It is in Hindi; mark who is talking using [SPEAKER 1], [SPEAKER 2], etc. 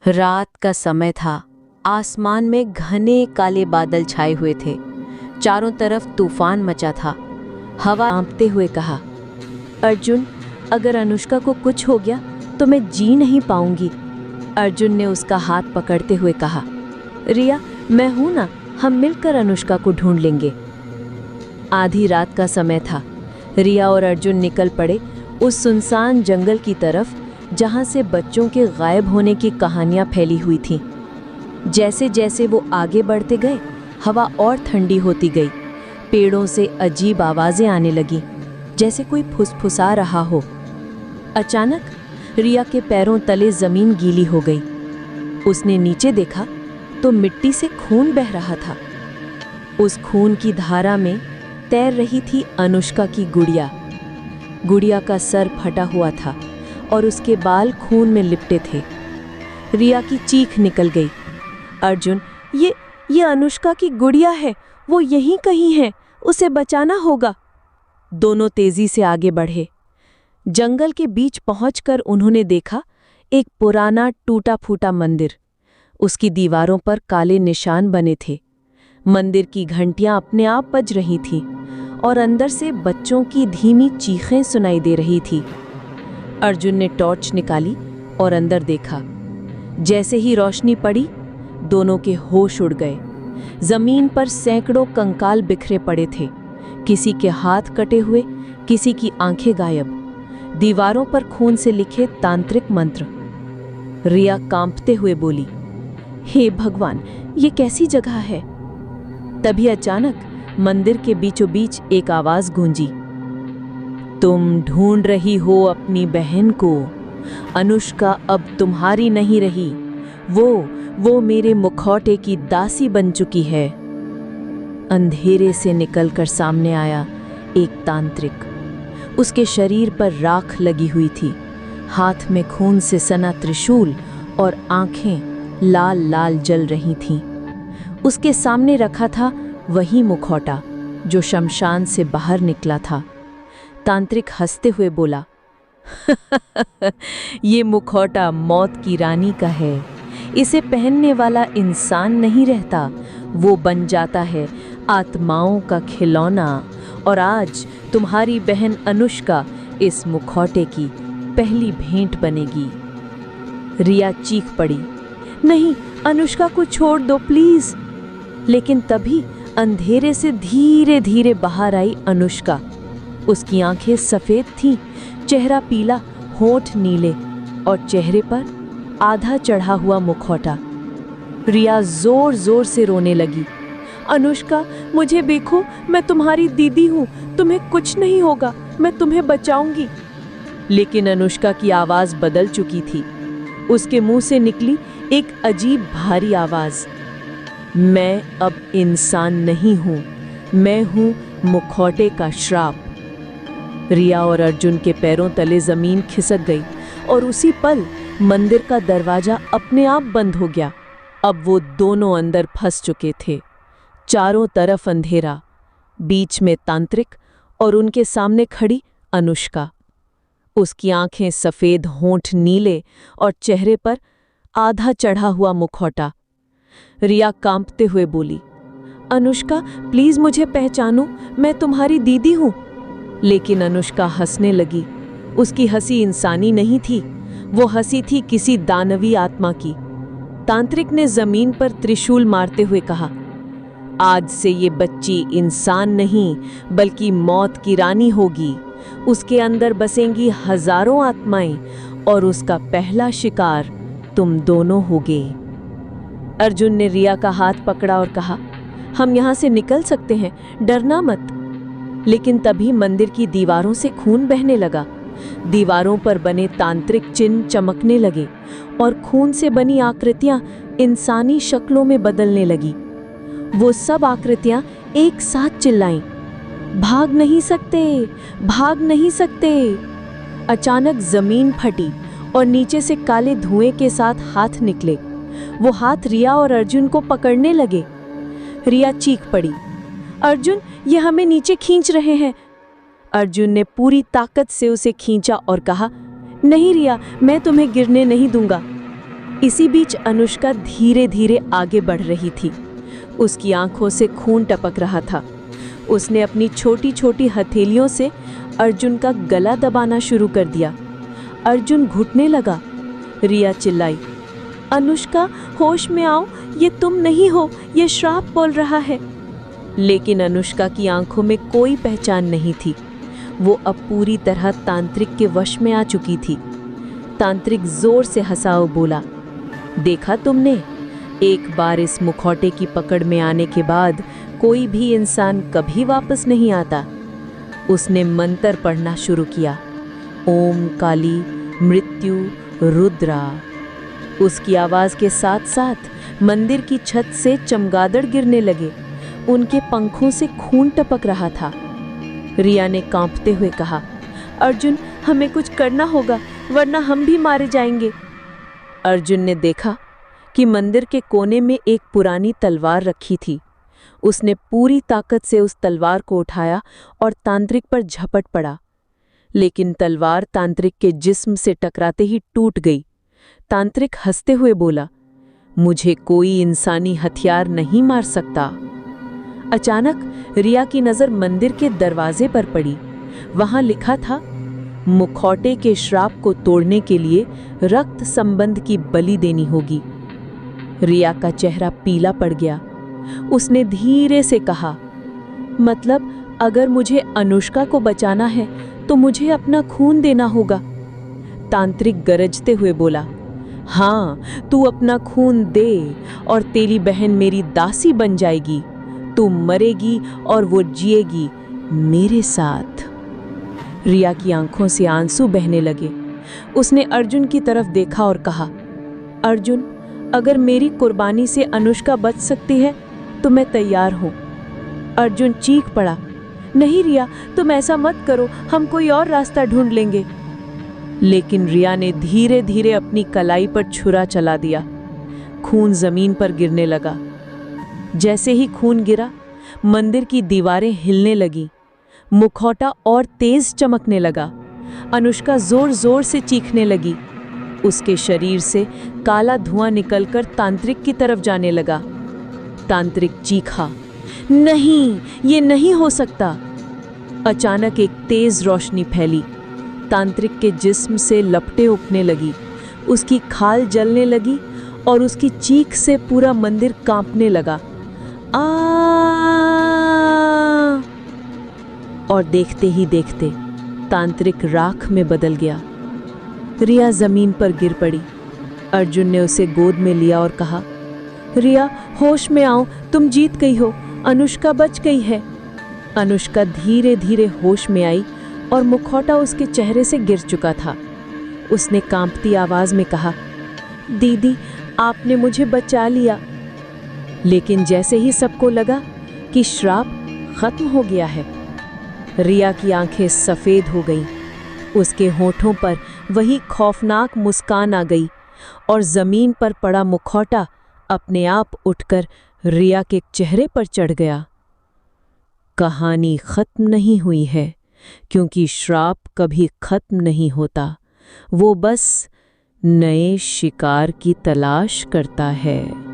[SPEAKER 1] रात का समय था। आसमान में घने काले बादल छाए हुए थे। चारों तरफ तूफान मचा था। हवा कांपते हुए कहा, अर्जुन, अगर अनुष्का को कुछ हो गया तो मैं जी नहीं पाऊंगी। अर्जुन ने उसका हाथ पकड़ते हुए कहा, रिया, मैं हूं ना, हम मिलकर अनुष्का को ढूंढ लेंगे। आधी रात का समय था। रिया और अर्जुन निकल पड़े उस सुनसान जंगल की तरफ जहां से बच्चों के गायब होने की कहानियां फैली हुई थीं। जैसे जैसे वो आगे बढ़ते गए, हवा और ठंडी होती गई। पेड़ों से अजीब आवाजें आने लगीं, जैसे कोई फुसफुसा रहा हो। अचानक रिया के पैरों तले जमीन गीली हो गई। उसने नीचे देखा तो मिट्टी से खून बह रहा था। उस खून की धारा में तैर रही थी अनुष्का की गुड़िया। गुड़िया का सर फटा हुआ था और उसके बाल खून में लिपटे थे। रिया की चीख निकल गई, अर्जुन, ये अनुष्का की गुड़िया है, वो यहीं कहीं है, उसे बचाना होगा। दोनों तेजी से आगे बढ़े। जंगल के बीच पहुंचकर उन्होंने देखा एक पुराना टूटा फूटा मंदिर। उसकी दीवारों पर काले निशान बने थे। मंदिर की घंटियां अपने आप बज रही थीं और अंदर से बच्चों की धीमी चीखें सुनाई दे रही थी। अर्जुन ने टॉर्च निकाली और अंदर देखा। जैसे ही रोशनी पड़ी, दोनों के होश उड़ गए। जमीन पर सैकड़ों कंकाल बिखरे पड़े थे। किसी के हाथ कटे हुए, किसी की आंखें गायब। दीवारों पर खून से लिखे तांत्रिक मंत्र। रिया कांपते हुए बोली, हे भगवान, ये कैसी जगह है? तभी अचानक मंदिर के बीचों बीच एक आवाज गूंजी, तुम ढूंढ रही हो अपनी बहन को। अनुष्का अब तुम्हारी नहीं रही, वो मेरे मुखौटे की दासी बन चुकी है। अंधेरे से निकलकर सामने आया एक तांत्रिक। उसके शरीर पर राख लगी हुई थी, हाथ में खून से सना त्रिशूल और आंखें लाल लाल जल रही थीं। उसके सामने रखा था वही मुखौटा जो शमशान से बाहर निकला था। तांत्रिक हंसते हुए बोला, ये मुखौटा मौत की रानी का है। इसे पहनने वाला इंसान नहीं रहता, वो बन जाता है आत्माओं का खिलौना। और आज तुम्हारी बहन अनुष्का इस मुखौटे की पहली भेंट बनेगी। रिया चीख पड़ी, नहीं, अनुष्का को छोड़ दो प्लीज। लेकिन तभी अंधेरे से धीरे धीरे बाहर आई अनुष्का। उसकी आंखें सफेद थीं, चेहरा पीला, होंठ नीले और चेहरे पर आधा चढ़ा हुआ मुखौटा। रिया जोर जोर से रोने लगी, अनुष्का, मुझे देखो, मैं तुम्हारी दीदी हूँ, तुम्हें कुछ नहीं होगा, मैं तुम्हें बचाऊंगी। लेकिन अनुष्का की आवाज बदल चुकी थी। उसके मुंह से निकली एक अजीब भारी आवाज, मैं अब इंसान नहीं हूँ, मैं हूँ मुखौटे का श्राप। रिया और अर्जुन के पैरों तले जमीन खिसक गई और उसी पल मंदिर का दरवाजा अपने आप बंद हो गया। अब वो दोनों अंदर फंस चुके थे। चारों तरफ अंधेरा, बीच में तांत्रिक और उनके सामने खड़ी अनुष्का। उसकी आंखें सफेद, होंठ नीले और चेहरे पर आधा चढ़ा हुआ मुखौटा। रिया कांपते हुए बोली, अनुष्का, प्लीज मुझे पहचानो, मैं तुम्हारी दीदी हूं। लेकिन अनुष्का हंसने लगी। उसकी हंसी इंसानी नहीं थी, वो हंसी थी किसी दानवी आत्मा की। तांत्रिक ने जमीन पर त्रिशूल मारते हुए कहा, आज से ये बच्ची इंसान नहीं बल्कि मौत की रानी होगी। उसके अंदर बसेंगी हजारों आत्माएं और उसका पहला शिकार तुम दोनों होगे। अर्जुन ने रिया का हाथ पकड़ा और कहा, हम यहाँ से निकल सकते हैं, डरना मत। लेकिन तभी मंदिर की दीवारों से खून बहने लगा। दीवारों पर बने तांत्रिक चिन्ह चमकने लगे और खून से बनी आकृतियां इंसानी शक्लों में बदलने लगी। वो सब आकृतियां एक साथ चिल्लाईं, भाग नहीं सकते, भाग नहीं सकते। अचानक जमीन फटी और नीचे से काले धुएं के साथ हाथ निकले। वो हाथ रिया और अर्जुन को पकड़ने लगे। रिया चीख पड़ी, अर्जुन, ये हमें नीचे खींच रहे हैं। अर्जुन ने पूरी ताकत से उसे खींचा और कहा, नहीं रिया, मैं तुम्हें गिरने नहीं दूंगा। इसी बीच अनुष्का धीरे धीरे आगे बढ़ रही थी। उसकी आंखों से खून टपक रहा था। उसने अपनी छोटी छोटी हथेलियों से अर्जुन का गला दबाना शुरू कर दिया। अर्जुन घुटने लगा। रिया चिल्लाई, अनुष्का होश में आओ, ये तुम नहीं हो, ये श्राप बोल रहा है। लेकिन अनुष्का की आंखों में कोई पहचान नहीं थी। वो अब पूरी तरह तांत्रिक के वश में आ चुकी थी। तांत्रिक जोर से हंसा और बोला, देखा तुमने, एक बार इस मुखौटे की पकड़ में आने के बाद कोई भी इंसान कभी वापस नहीं आता। उसने मंत्र पढ़ना शुरू किया, ओम काली मृत्यु रुद्रा। उसकी आवाज के साथ साथ मंदिर की छत से चमगादड़ गिरने लगे। उनके पंखों से खून टपक रहा था। रिया ने कांपते हुए कहा, अर्जुन, हमें कुछ करना होगा, वरना हम भी मारे जाएंगे। अर्जुन ने देखा कि मंदिर के कोने में एक पुरानी तलवार रखी थी। उसने पूरी ताकत से उस तलवार को उठाया और तांत्रिक पर झपट पड़ा। लेकिन तलवार तांत्रिक के जिस्म से टकराते ही टूट गई। तांत्रिक हंसते हुए बोला, मुझे कोई इंसानी हथियार नहीं मार सकता। अचानक रिया की नजर मंदिर के दरवाजे पर पड़ी। वहां लिखा था, मुखौटे के श्राप को तोड़ने के लिए रक्त संबंध की बलि देनी होगी। रिया का चेहरा पीला पड़ गया। उसने धीरे से कहा, मतलब अगर मुझे अनुष्का को बचाना है तो मुझे अपना खून देना होगा। तांत्रिक गरजते हुए बोला, हाँ, तू अपना खून दे और तेरी बहन मेरी दासी बन जाएगी। तू मरेगी और वो जिएगी मेरे साथ। रिया की आंखों से आंसू बहने लगे। उसने अर्जुन की तरफ देखा और कहा, अर्जुन, अगर मेरी कुर्बानी से अनुष्का बच सकती है तो मैं तैयार हूं। अर्जुन चीख पड़ा, नहीं रिया, तुम ऐसा मत करो, हम कोई और रास्ता ढूंढ लेंगे। लेकिन रिया ने धीरे धीरे अपनी कलाई पर छुरा चला दिया। खून जमीन पर गिरने लगा। जैसे ही खून गिरा, मंदिर की दीवारें हिलने लगी। मुखौटा और तेज चमकने लगा। अनुष्का जोर जोर से चीखने लगी। उसके शरीर से काला धुआं निकलकर तांत्रिक की तरफ जाने लगा। तांत्रिक चीखा, नहीं, ये नहीं हो सकता। अचानक एक तेज रोशनी फैली। तांत्रिक के जिस्म से लपटें उठने लगी। उसकी खाल जलने लगी और उसकी चीख से पूरा मंदिर कांपने लगा। आ! और देखते ही देखते तांत्रिक राख में बदल गया। रिया जमीन पर गिर पड़ी। अर्जुन ने उसे गोद में लिया और कहा, रिया, होश में आओ, तुम जीत गई हो, अनुष्का बच गई है। अनुष्का धीरे धीरे होश में आई और मुखौटा उसके चेहरे से गिर चुका था। उसने कांपती आवाज में कहा, दीदी, आपने मुझे बचा लिया। लेकिन जैसे ही सबको लगा कि श्राप खत्म हो गया है, रिया की आंखें सफेद हो गईं। उसके होठों पर वही खौफनाक मुस्कान आ गई और जमीन पर पड़ा मुखौटा अपने आप उठकर रिया के चेहरे पर चढ़ गया। कहानी खत्म नहीं हुई है, क्योंकि श्राप कभी खत्म नहीं होता। वो बस नए शिकार की तलाश करता है।